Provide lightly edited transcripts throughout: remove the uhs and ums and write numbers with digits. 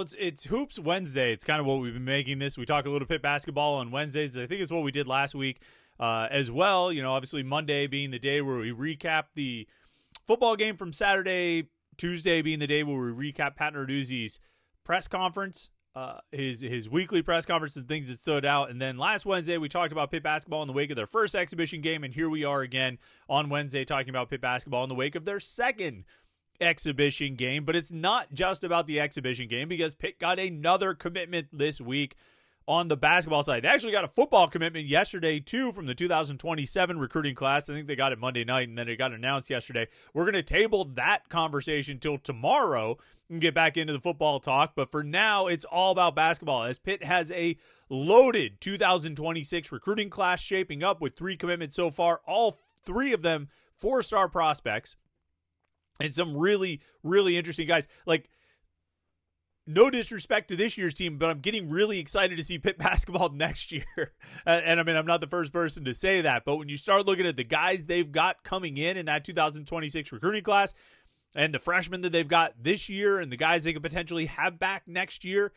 It's Hoops Wednesday. It's kind of what we've been making this. We talk a little Pitt basketball on Wednesdays. I think it's what we did last week as well. You know, obviously Monday being the day where we recap the football game from Saturday, Tuesday being the day where we recap Pat Narduzzi's press conference, his weekly press conference and things that stood out. And then last Wednesday we talked about Pitt basketball in the wake of their first exhibition game, and here we are again on Wednesday talking about Pitt basketball in the wake of their second exhibition game. But it's not just about the exhibition game, because Pitt got another commitment this week on the basketball side. They actually got a football commitment yesterday too from the 2027 recruiting class. I think they got it Monday night and then it got announced yesterday. We're going to table that conversation till tomorrow and get back into the football talk. But for now, it's all about basketball, as Pitt has a loaded 2026 recruiting class shaping up with 3 commitments so far, all 3 of them 4-star prospects. And some really, really interesting guys. Like, no disrespect to this year's team, but I'm getting really excited to see Pitt basketball next year. And I mean, I'm not the first person to say that, but when you start looking at the guys they've got coming in that 2026 recruiting class, and the freshmen that they've got this year, and the guys they could potentially have back next year,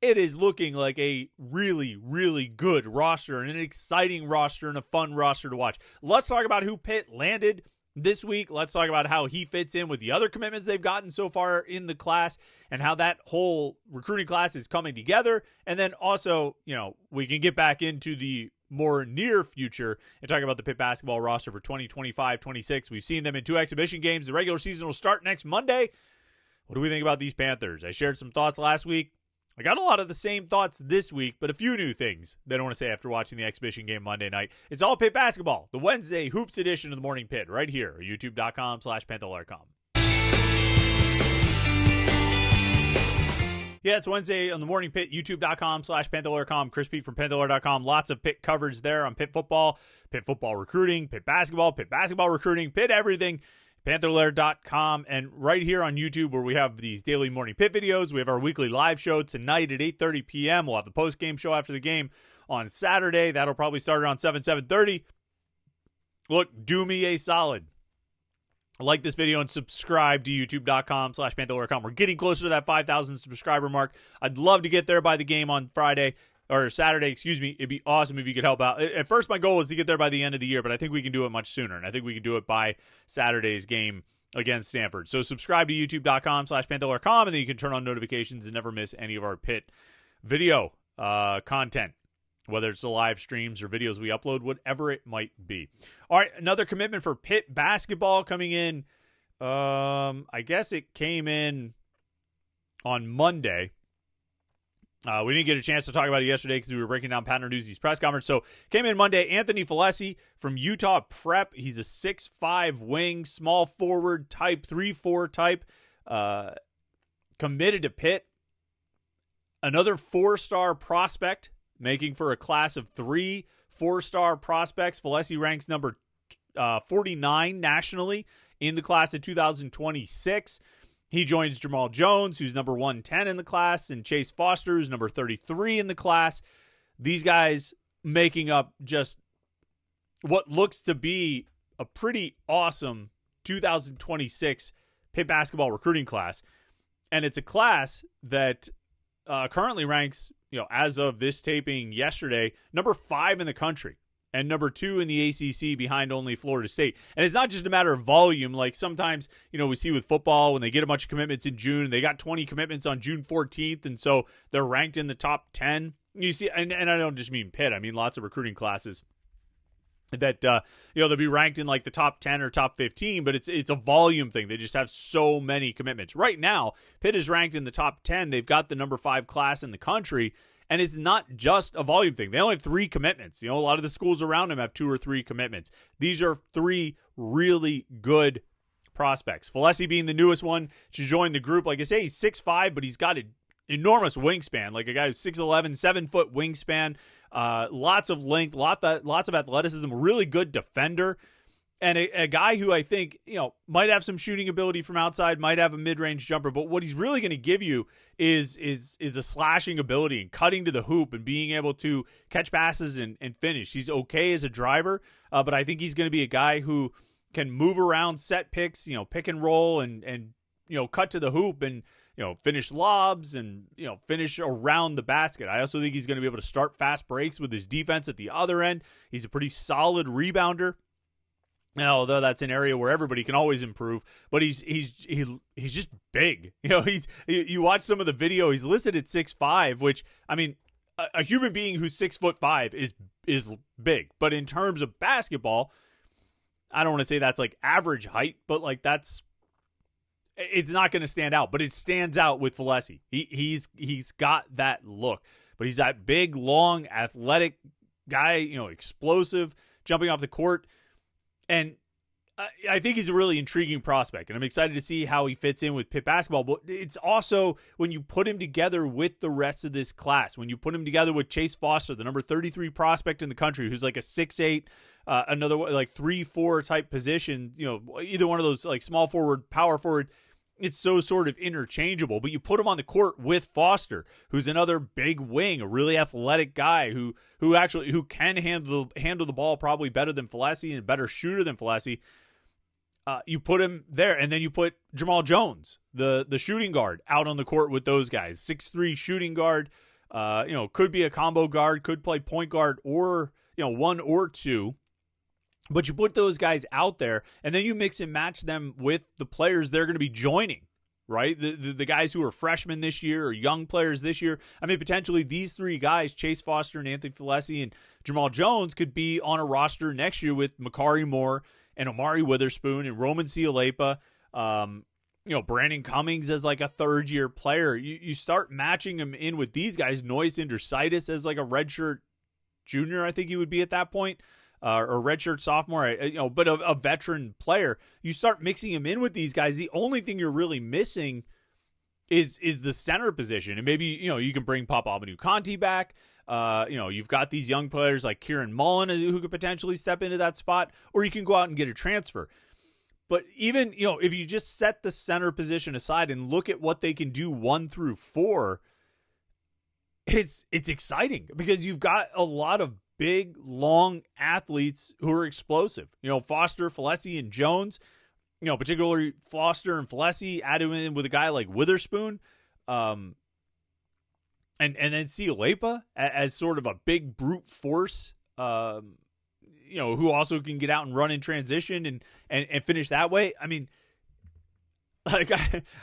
it is looking like a really, really good roster, and an exciting roster, and a fun roster to watch. Let's talk about who Pitt landed this week. Let's talk about how he fits in with the other commitments they've gotten so far in the class, and how that whole recruiting class is coming together. And then also, you know, we can get back into the more near future and talk about the Pitt basketball roster for 2025-26. We've seen them in 2 exhibition games. The regular season will start next Monday. What do we think about these Panthers? I shared some thoughts last week. I got a lot of the same thoughts this week, but a few new things that I want to say after watching the exhibition game Monday night. It's all Pitt basketball, the Wednesday Hoops edition of the Morning Pitt, right here, youtube.com/Panther-Lair.com. Yeah, it's Wednesday on the Morning Pitt, youtube.com/Panther-Lair.com. Chris Pete from Panther-Lair.com. Lots of Pitt coverage there on Pitt football recruiting, Pitt basketball recruiting, Pitt everything. Panther-Lair.com, and right here on YouTube, where we have these daily Morning Pitt videos. We have our weekly live show tonight at 8:30 p.m. We'll have the post-game show after the game on Saturday. That'll probably start around 7:30. Look, do me a solid. Like this video and subscribe to youtube.com/Panther-Lair.com. We're getting closer to that 5,000 subscriber mark. I'd love to get there by the game on Friday. Or Saturday, excuse me. It'd be awesome if you could help out. At first, my goal is to get there by the end of the year, but I think we can do it much sooner, and I think we can do it by Saturday's game against Stanford. So subscribe to youtube.com/Panther-Lair.com, and then you can turn on notifications and never miss any of our Pitt video content, whether it's the live streams or videos we upload, whatever it might be. All right, another commitment for Pitt basketball coming in. I guess it came in on Monday. We didn't get a chance to talk about it yesterday because we were breaking down Pat Narduzzi's press conference. So came in Monday, Anthony Falesi from Utah Prep. He's a 6'5" wing, small forward type, 3-4 type, committed to Pitt. Another 4-star prospect, making for a class of 3 4-star prospects. Falesi ranks number 49 nationally in the class of 2026. He joins Jamal Jones, who's number 110 in the class, and Chase Foster, who's number 33 in the class. These guys making up just what looks to be a pretty awesome 2026 Pitt basketball recruiting class. And it's a class that currently ranks, you know, as of this taping yesterday, number 5 in the country. And number 2 in the ACC, behind only Florida State. And it's not just a matter of volume. Like sometimes, you know, we see with football when they get a bunch of commitments in June, they got 20 commitments on June 14th, and so they're ranked in the top 10. You see, and I don't just mean Pitt. I mean lots of recruiting classes that, you know, they'll be ranked in like the top 10 or top 15, but it's a volume thing. They just have so many commitments. Right now, Pitt is ranked in the top 10. They've got the number 5 class in the country. And it's not just a volume thing. They only have 3 commitments. You know, a lot of the schools around them have 2 or 3 commitments. These are 3 really good prospects. Falesi being the newest one to join the group. Like I say, he's 6'5", but he's got an enormous wingspan. Like a guy who's 6'11", 7-foot wingspan. Lots of length, lots of athleticism. Really good defender. And a guy who I think, you know, might have some shooting ability from outside, might have a mid-range jumper, but what he's really going to give you is a slashing ability and cutting to the hoop and being able to catch passes and finish. He's okay as a driver, but I think he's going to be a guy who can move around, set picks, you know, pick and roll and you know, cut to the hoop and finish lobs and, finish around the basket. I also think he's going to be able to start fast breaks with his defense at the other end. He's a pretty solid rebounder. Now, although that's an area where everybody can always improve, but he's just big. You watch some of the video, he's listed at 6'5", which, I mean, a human being who's 6'5" is big. But in terms of basketball, I don't want to say that's like average height, but like it's not going to stand out. But it stands out with Felici. He's got that look. But he's that big, long, athletic guy, explosive, jumping off the court. And I think he's a really intriguing prospect, and I'm excited to see how he fits in with Pitt basketball. But it's also when you put him together with the rest of this class, when you put him together with Chase Foster, the number 33 prospect in the country, who's like a 6'8", another like 3-4 type position, either one of those like small forward, power forward. It's so sort of interchangeable, but you put him on the court with Foster, who's another big wing, a really athletic guy who can handle the ball probably better than Felici and a better shooter than Felici. You put him there, and then you put Jamal Jones, the shooting guard, out on the court with those guys. 6'3" shooting guard, could be a combo guard, could play point guard or one or two. But you put those guys out there, and then you mix and match them with the players they're going to be joining, right? The guys who are freshmen this year or young players this year. I mean, potentially these three guys, Chase Foster and Anthony Felici and Jamal Jones, could be on a roster next year with Makari Moore and Omari Witherspoon and Roman Cialepa, Brandon Cummings as like a third-year player. You start matching them in with these guys. Noyce Intersitis as like a redshirt junior, I think he would be at that point. Or redshirt sophomore, but a veteran player. You start mixing him in with these guys. The only thing you're really missing is the center position. And maybe, you can bring Papa Abanu Conti back. You've got these young players like Kieran Mullen who could potentially step into that spot, or you can go out and get a transfer. But even, if you just set the center position aside and look at what they can do 1 through 4, it's exciting because you've got a lot of big, long athletes who are explosive. Foster, Felici, and Jones, particularly Foster and Felici, added in with a guy like Witherspoon, and then Cialepa as sort of a big brute force, who also can get out and run in transition and finish that way. I mean, like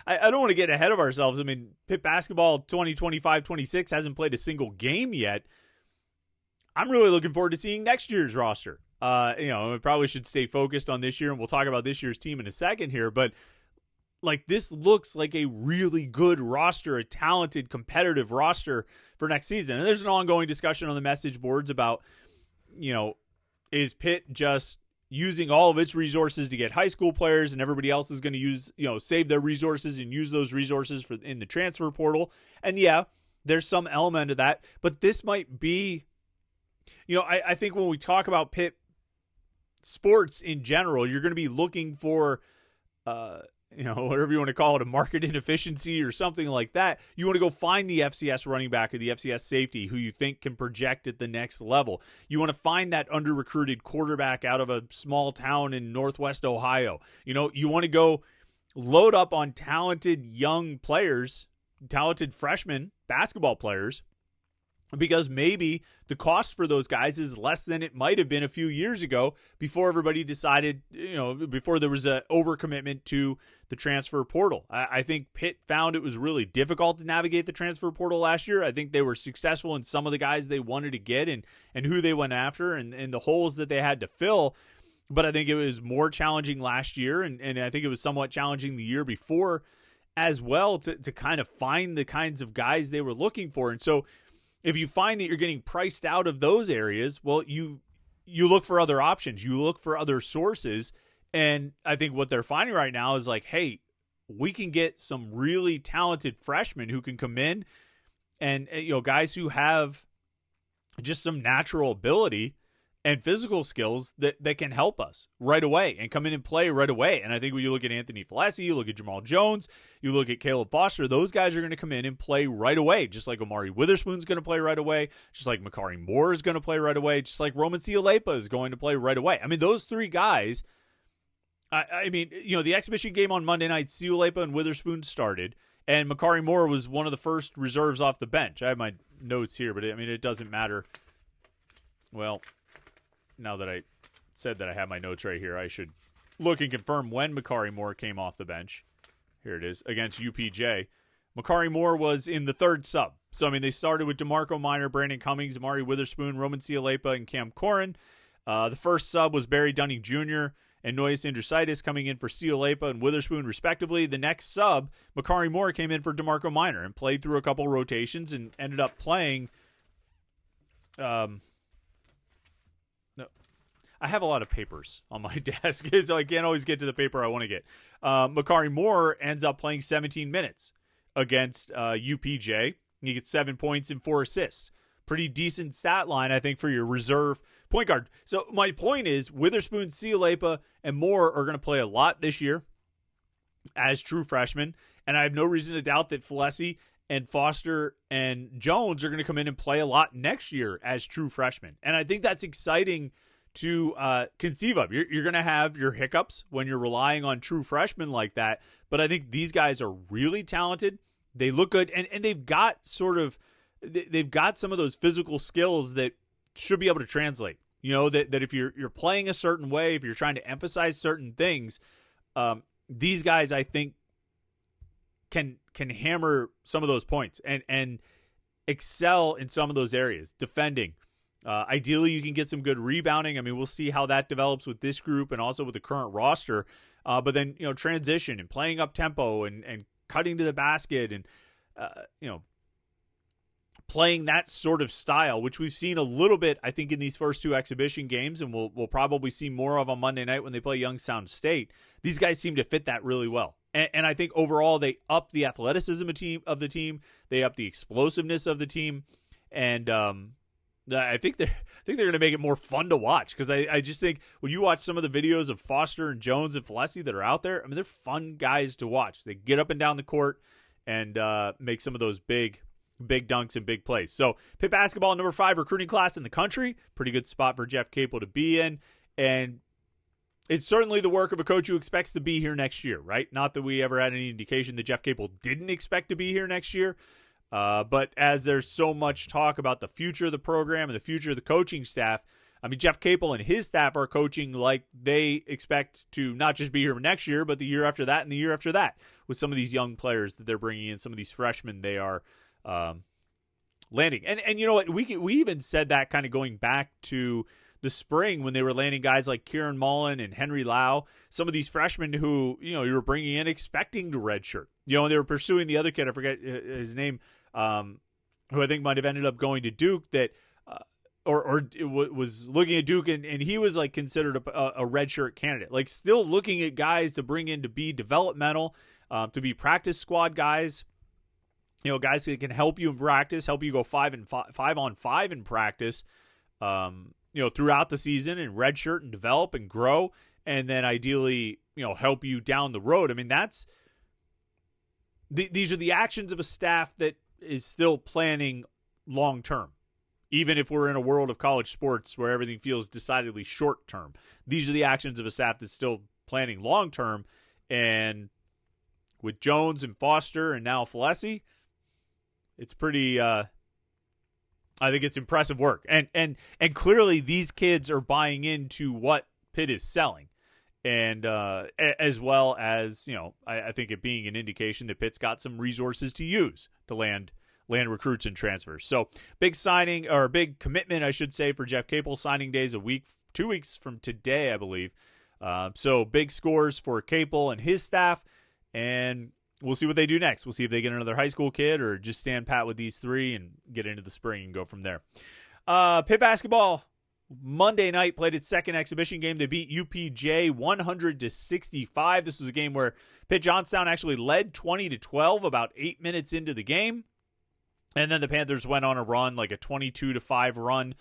I don't want to get ahead of ourselves. I mean, Pitt basketball 2025-26 hasn't played a single game yet. I'm really looking forward to seeing next year's roster. We probably should stay focused on this year, and we'll talk about this year's team in a second here. But like, this looks like a really good roster, a talented, competitive roster for next season. And there's an ongoing discussion on the message boards about, is Pitt just using all of its resources to get high school players, and everybody else is going to use, save their resources and use those resources in the transfer portal. And yeah, there's some element of that, but this might be. I think when we talk about Pitt sports in general, you're going to be looking for, whatever you want to call it, a market inefficiency or something like that. You want to go find the FCS running back or the FCS safety who you think can project at the next level. You want to find that under-recruited quarterback out of a small town in Northwest Ohio. You want to go load up on talented young players, talented freshman basketball players, because maybe the cost for those guys is less than it might have been a few years ago before everybody decided, before there was a overcommitment to the transfer portal. I think Pitt found it was really difficult to navigate the transfer portal last year. I think they were successful in some of the guys they wanted to get and who they went after and the holes that they had to fill. But I think it was more challenging last year, and I think it was somewhat challenging the year before as well to kind of find the kinds of guys they were looking for. And so if you find that you're getting priced out of those areas, well, you look for other options. You look for other sources. And I think what they're finding right now is like, hey, we can get some really talented freshmen who can come in and, guys who have just some natural ability and physical skills that can help us right away and come in and play right away. And I think when you look at Anthony Felici, you look at Jamal Jones, you look at Caleb Foster, those guys are going to come in and play right away, just like Omari Witherspoon's going to play right away, just like Makari Moore is going to play right away, just like Roman Cialepa is going to play right away. I mean, those three guys, the exhibition game on Monday night, Cialepa and Witherspoon started, And Makari Moore was one of the first reserves off the bench. I have my notes here, but it doesn't matter. Well, now that I said that I have my notes right here, I should look and confirm when Makari Moore came off the bench. Here it is, against UPJ. Makari Moore was in the third sub. So, they started with DeMarco Minor, Brandon Cummings, Amari Witherspoon, Roman Cialepa, and Cam Corrin. The first sub was Barry Dunning Jr. and Noyes Andrositis coming in for Cialepa and Witherspoon, respectively. The next sub, Makari Moore, came in for DeMarco Minor and played through a couple rotations and ended up playing. No, I have a lot of papers on my desk, so I can't always get to the paper I want to get. Makari Moore ends up playing 17 minutes against UPJ. He gets 7 points and 4 assists. Pretty decent stat line, I think, for your reserve point guard. So my point is Witherspoon, Cialepa, and Moore are going to play a lot this year as true freshmen, and I have no reason to doubt that Fellesi and Foster and Jones are going to come in and play a lot next year as true freshmen. And I think that's exciting to conceive of. You're going to have your hiccups when you're relying on true freshmen like that, but I think these guys are really talented. They look good, and they've got they've got some of those physical skills that should be able to translate. That if you're playing a certain way, if you're trying to emphasize certain things, these guys, I think, can hammer some of those points and excel in some of those areas. Defending. Ideally, you can get some good rebounding. We'll see how that develops with this group and also with the current roster. But then, transition and playing up tempo and cutting to the basket and, playing that sort of style, which we've seen a little bit, I think, in these first two exhibition games, and we'll probably see more of on Monday night when they play Youngstown State. These guys seem to fit that really well. And I think overall they up the athleticism of the team. They up the explosiveness of the team. And I think they're going to make it more fun to watch, because I just think when you watch some of the videos of Foster and Jones and Fellesi that are out there, they're fun guys to watch. They get up and down the court and make some of those big dunks and big plays. So Pitt basketball, number 5 recruiting class in the country. Pretty good spot for Jeff Capel to be in. And it's certainly the work of a coach who expects to be here next year, right? Not that we ever had any indication that Jeff Capel didn't expect to be here next year. But as there's so much talk about the future of the program and the future of the coaching staff, Jeff Capel and his staff are coaching like they expect to not just be here next year, but the year after that and the year after that, with some of these young players that they're bringing in, some of these freshmen they are landing. And you know what? We even said that kind of going back to the spring when they were landing guys like Kieran Mullen and Henry Lau, some of these freshmen who, you were bringing in expecting to redshirt. And they were pursuing the other kid, I forget his name, who I think might have ended up going to Duke, that was looking at Duke, and he was like considered a redshirt candidate. Like, still looking at guys to bring in to be developmental, to be practice squad guys. Guys that can help you in practice, help you go 5 on 5 in practice, throughout the season, and redshirt and develop and grow, and then ideally, help you down the road. These are the actions of a staff that is still planning long term, even if we're in a world of college sports where everything feels decidedly short term. These are the actions of a staff that's still planning long term, and with Jones and Foster and now Fellesi, it's pretty. I think it's impressive work, and clearly these kids are buying into what Pitt is selling, and as well as I think it being an indication that Pitt's got some resources to use to land recruits and transfers. So big signing, or big commitment, I should say, for Jeff Capel. Signing day is 2 weeks from today, I believe. So big scores for Capel and his staff, and we'll see what they do next. We'll see if they get another high school kid or just stand pat with these three and get into the spring and go from there. Pitt basketball Monday night played its second exhibition game. They beat UPJ 100-65. This was a game where Pitt Johnstown actually led 20-12 about 8 minutes into the game. And then the Panthers went on a run, like a 22-5 run,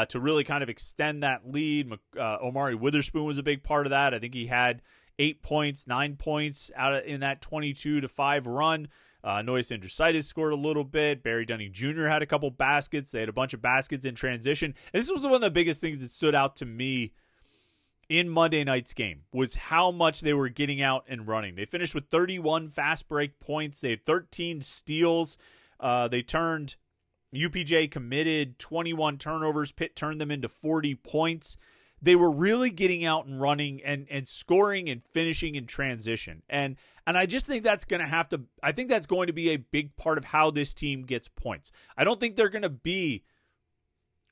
to really kind of extend that lead. Omari Witherspoon was a big part of that. I think he had 8 points, 9 points in that 22-5 run. Noyes Andrositis scored a little bit. Barry Dunning Jr. had a couple baskets. They had a bunch of baskets in transition. And this was one of the biggest things that stood out to me in Monday night's game was how much they were getting out and running. They finished with 31 fast break points. They had 13 steals. They turned UPJ committed 21 turnovers. Pitt turned them into 40 points. They were really getting out and running and scoring and finishing in transition. And I just think that's going to be a big part of how this team gets points. I don't think they're going to be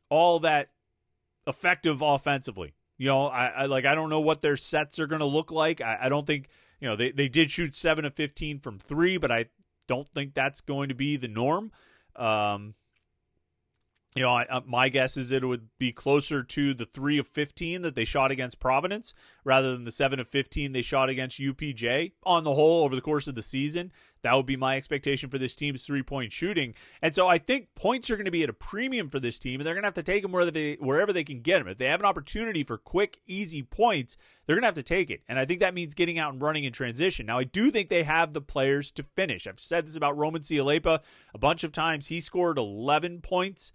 all that effective offensively. I don't know what their sets are going to look like. I don't think, they did shoot 7 of 15 from 3, but I don't think that's going to be the norm. My guess is it would be closer to the 3 of 15 that they shot against Providence rather than the 7 of 15 they shot against UPJ. On the whole, over the course of the season, that would be my expectation for this team's three-point shooting. And so I think points are going to be at a premium for this team, and they're going to have to take them wherever they can get them. If they have an opportunity for quick, easy points, they're going to have to take it. And I think that means getting out and running in transition. Now, I do think they have the players to finish. I've said this about Roman Cialepa a bunch of times. He scored 11 points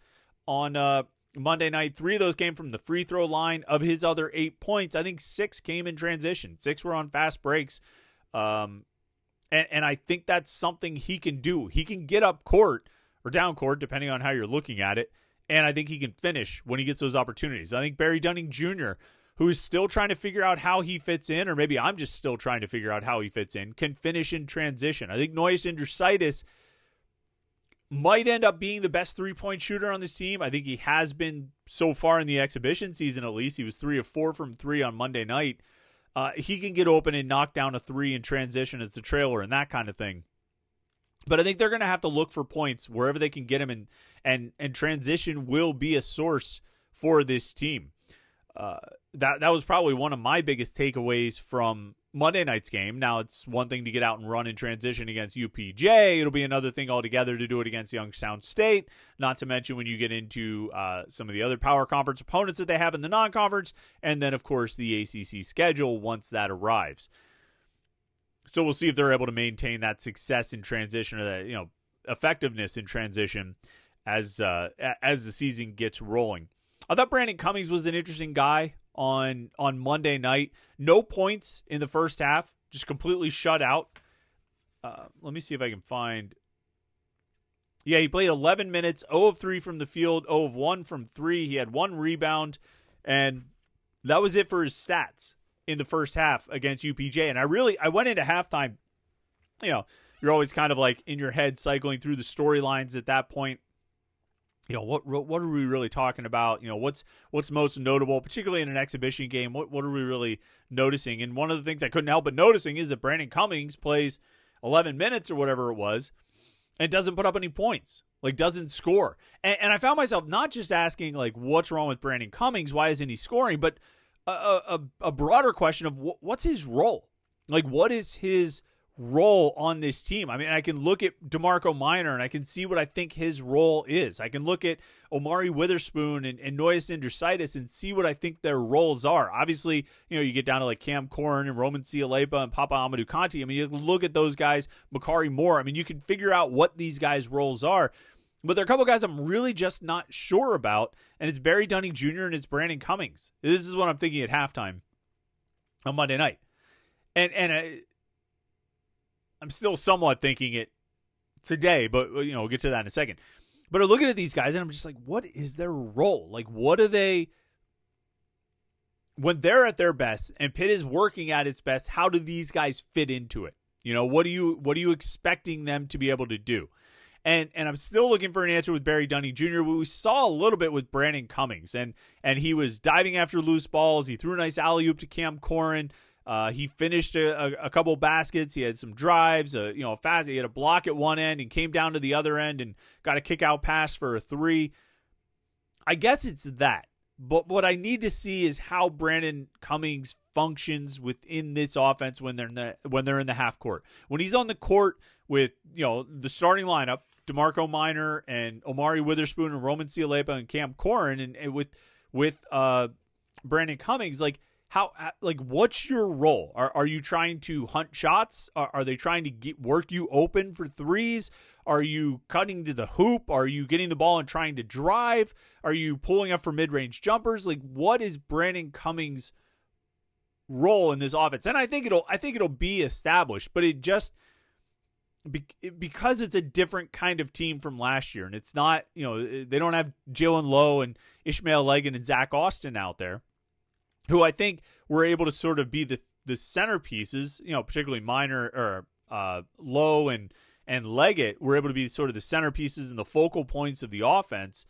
on Monday night. 3 of those came from the free throw line. Of his other 8 points, I think 6 came in transition. 6 were on fast breaks. And I think that's something he can do. He can get up court or down court, depending on how you're looking at it. And I think he can finish when he gets those opportunities. I think Barry Dunning Jr., who is still trying to figure out how he fits in, or maybe I'm just still trying to figure out how he fits in, can finish in transition. I think Noyes Indrusitis might end up being the best three-point shooter on this team. I think he has been so far in the exhibition season, at least. He was 3 of 4 from 3 on Monday night. He can get open and knock down a 3 in transition as the trailer and that kind of thing. But I think they're going to have to look for points wherever they can get them, and transition will be a source for this team. That was probably one of my biggest takeaways from Monday night's game. Now, it's one thing to get out and run in transition against UPJ. It'll be another thing altogether to do it against Youngstown State, not to mention when you get into some of the other power conference opponents that they have in the non-conference, and then, of course, the ACC schedule once that arrives. So we'll see if they're able to maintain that success in transition, or that effectiveness in transition as the season gets rolling. I thought Brandon Cummings was an interesting guy on Monday night. No points in the first half, just completely shut out. Let me see if I can find. Yeah, he played 11 minutes, 0 of 3 from the field, 0 of 1 from 3. He had 1 rebound, and that was it for his stats in the first half against UPJ. And I went into halftime, you're always kind of like in your head cycling through the storylines at that point. What are we really talking about? What's most notable, particularly in an exhibition game? What are we really noticing? And one of the things I couldn't help but noticing is that Brandon Cummings plays 11 minutes or whatever it was and doesn't put up any points, doesn't score. And I found myself not just asking, what's wrong with Brandon Cummings? Why isn't he scoring? But a broader question of what's his role? What is his role on this team? I mean, I can look at DeMarco Minor and I can see what I think his role is. I can look at Omari Witherspoon and Noyes Indrusitis and see what I think their roles are. Obviously, you get down to Cam Corrin and Roman Cialepa and Papa Amadou Kanti. I mean, you look at those guys, Makari Moore. I mean, you can figure out what these guys' roles are. But there are a couple guys I'm really just not sure about, and it's Barry Dunning Jr. and it's Brandon Cummings. This is what I'm thinking at halftime on Monday night. And I'm still somewhat thinking it today, but we'll get to that in a second. But I'm looking at these guys, and I'm just like, what is their role? What are they, when they're at their best and Pitt is working at its best, how do these guys fit into it? What are you expecting them to be able to do? And I'm still looking for an answer with Barry Dunning Jr. We saw a little bit with Brandon Cummings, and he was diving after loose balls. He threw a nice alley-oop to Cam Corrin. He finished a couple baskets. He had some drives. He had a block at one end and came down to the other end and got a kick-out pass for a 3. I guess it's that. But what I need to see is how Brandon Cummings functions within this offense when they're in the half court. When he's on the court with the starting lineup, DeMarco Minor and Omari Witherspoon and Roman Cialepa and Cam Corrin, and with Brandon Cummings, what's your role? Are you trying to hunt shots? Are they trying to work you open for threes? Are you cutting to the hoop? Are you getting the ball and trying to drive? Are you pulling up for mid-range jumpers? What is Brandon Cummings' role in this offense. And I think it'll be established, but it just because it's a different kind of team from last year, and it's not, they don't have Jalen Lowe and Ishmael Leggett and Zach Austin out there, who I think were able to sort of be the centerpieces, particularly Minor or Lowe and Leggett were able to be sort of the centerpieces and the focal points of the offense.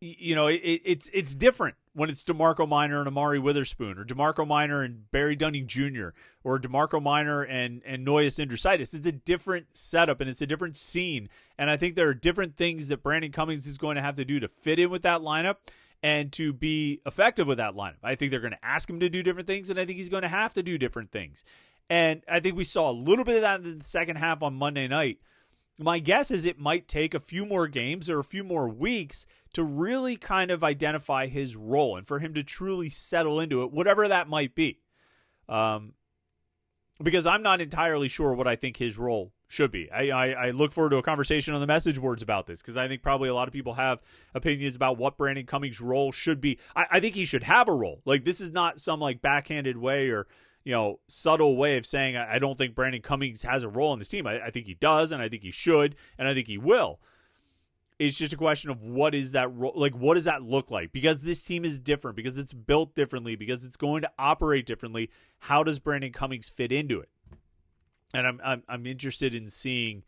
It's different when it's DeMarco Minor and Amari Witherspoon, or DeMarco Minor and Barry Dunning Jr., or DeMarco Minor and Noyes Indrusitis. It's a different setup, and it's a different scene. And I think there are different things that Brandon Cummings is going to have to do to fit in with that lineup and to be effective with that lineup. I think they're going to ask him to do different things, and I think he's going to have to do different things. And I think we saw a little bit of that in the second half on Monday night. My guess is it might take a few more games or a few more weeks to really kind of identify his role and for him to truly settle into it, whatever that might be. Because I'm not entirely sure what I think his role should be. I look forward to a conversation on the message boards about this, because I think probably a lot of people have opinions about what Brandon Cummings' role should be. I think he should have a role. Like, this is not some like backhanded way or subtle way of saying I don't think Brandon Cummings has a role in this team. I think he does, and I think he should, and I think he will. It's just a question of what is that role, like what does that look like? Because this team is different, because it's built differently, because it's going to operate differently. How does Brandon Cummings fit into it? And I'm interested in seeing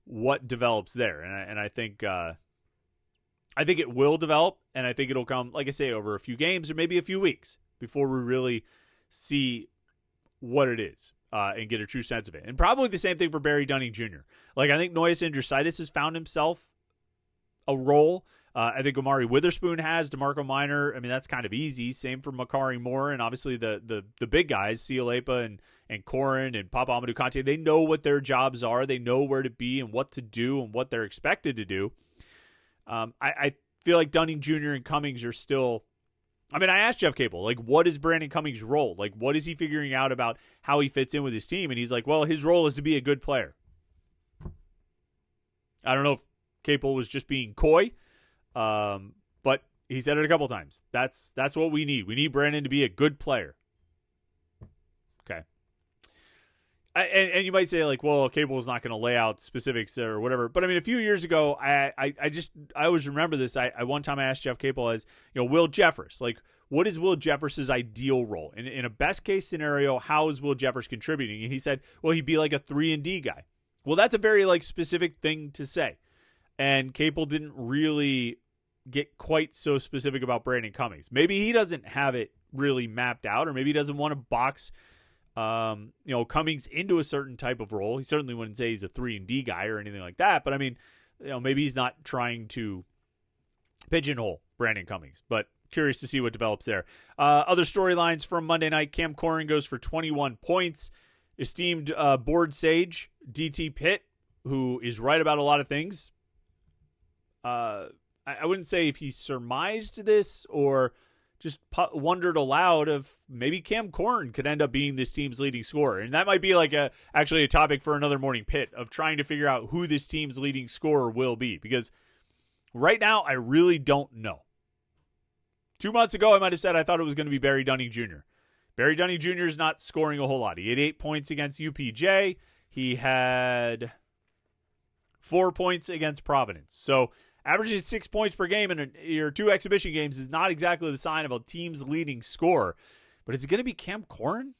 what develops there, and I think it will develop, and I think it'll come, like I say, over a few games or maybe a few weeks before we really see what it is and get a true sense of it. And probably the same thing for Barry Dunning Jr. Like, I think Noyes Indrusitis has found himself a role. I think Amari Witherspoon has. DeMarco Minor, I mean, that's kind of easy. Same for Makari Moore, and obviously the big guys, Sialepa and Corin and Papa Amadou Kante. They know what their jobs are. They know where to be and what to do and what they're expected to do. I feel like Dunning Jr. and Cummings are still... I mean, I asked Jeff Capel, like, what is Brandon Cummings' role? Like, what is he figuring out about how he fits in with his team? And he's like, well, his role is to be a good player. I don't know if Capel was just being coy, but he said it a couple times. That's what we need. We need Brandon to be a good player. Okay. And you might say, like, well, Capel is not going to lay out specifics or whatever. But I mean, a few years ago, I always remember this. One time I asked Jeff Capel, as Will Jeffers, like, what is Will Jeffers' ideal role? In a best case scenario, how is Will Jeffers contributing? And he said, well, he'd be like a 3-and-D guy. Well, that's a very like specific thing to say. And Capel didn't really get quite so specific about Brandon Cummings. Maybe he doesn't have it really mapped out, or maybe he doesn't want to box Cummings into a certain type of role. He certainly wouldn't say he's a 3-and-D guy or anything like that. But I mean, maybe he's not trying to pigeonhole Brandon Cummings. But curious to see what develops there. Other storylines from Monday night: Cam Corin goes for 21 points. Esteemed board sage DT Pitt, who is right about a lot of things. I wouldn't say if he surmised this or just wondered aloud if maybe Cam Corin could end up being this team's leading scorer. And that might be like actually a topic for another Morning Pitt, of trying to figure out who this team's leading scorer will be. Because right now, I really don't know. 2 months ago, I might have said I thought it was going to be Barry Dunning Jr. Barry Dunning Jr. is not scoring a whole lot. He had 8 points against UPJ. He had 4 points against Providence. So averaging 6 points per game in your 2 exhibition games is not exactly the sign of a team's leading scorer. But is it going to be Cam Corin?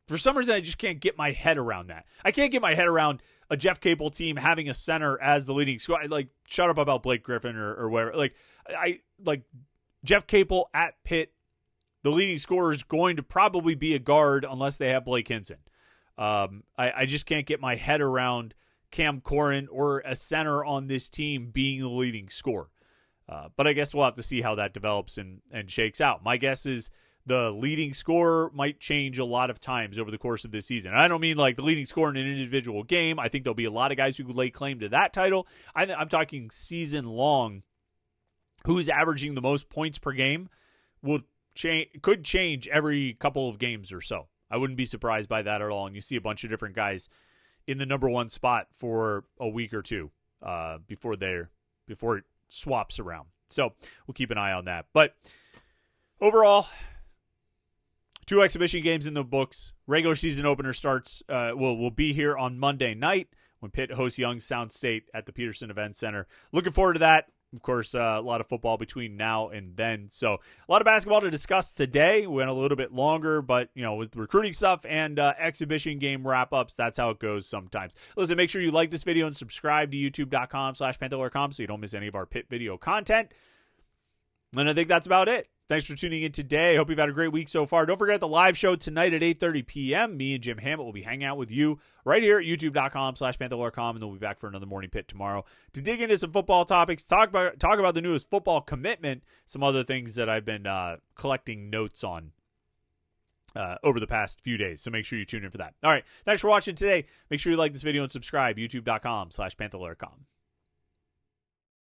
For some reason, I just can't get my head around that. I can't get my head around a Jeff Capel team having a center as the leading scorer. Like, shut up about Blake Griffin or whatever. Like Jeff Capel at Pitt, the leading scorer is going to probably be a guard unless they have Blake Hinson. I just can't get my head around Cam Corin or a center on this team being the leading scorer. But I guess we'll have to see how that develops and shakes out. My guess is the leading scorer might change a lot of times over the course of this season. And I don't mean like the leading scorer in an individual game. I think there'll be a lot of guys who could lay claim to that title. I'm talking season long. Who's averaging the most points per game could change every couple of games or so. I wouldn't be surprised by that at all. And you see a bunch of different guys in the number one spot for a week or two before it swaps around. So we'll keep an eye on that. But overall, 2 exhibition games in the books. Regular season opener starts will be here on Monday night when Pitt hosts Youngstown State at the Peterson Events Center. Looking forward to that. Of course, a lot of football between now and then. So a lot of basketball to discuss today. We went a little bit longer, but with recruiting stuff and exhibition game wrap-ups, that's how it goes sometimes. Listen, make sure you like this video and subscribe to youtube.com/Panther-Lair.com so you don't miss any of our Pitt video content. And I think that's about it. Thanks for tuning in today. I hope you've had a great week so far. Don't forget the live show tonight at 8:30 p.m. Me and Jim Hammett will be hanging out with you right here at youtube.com/Panther-Lair.com, and then we'll be back for another Morning Pitt tomorrow to dig into some football topics, talk about the newest football commitment, some other things that I've been collecting notes on over the past few days. So make sure you tune in for that. All right. Thanks for watching today. Make sure you like this video and subscribe. youtube.com/Panther-Lair.com.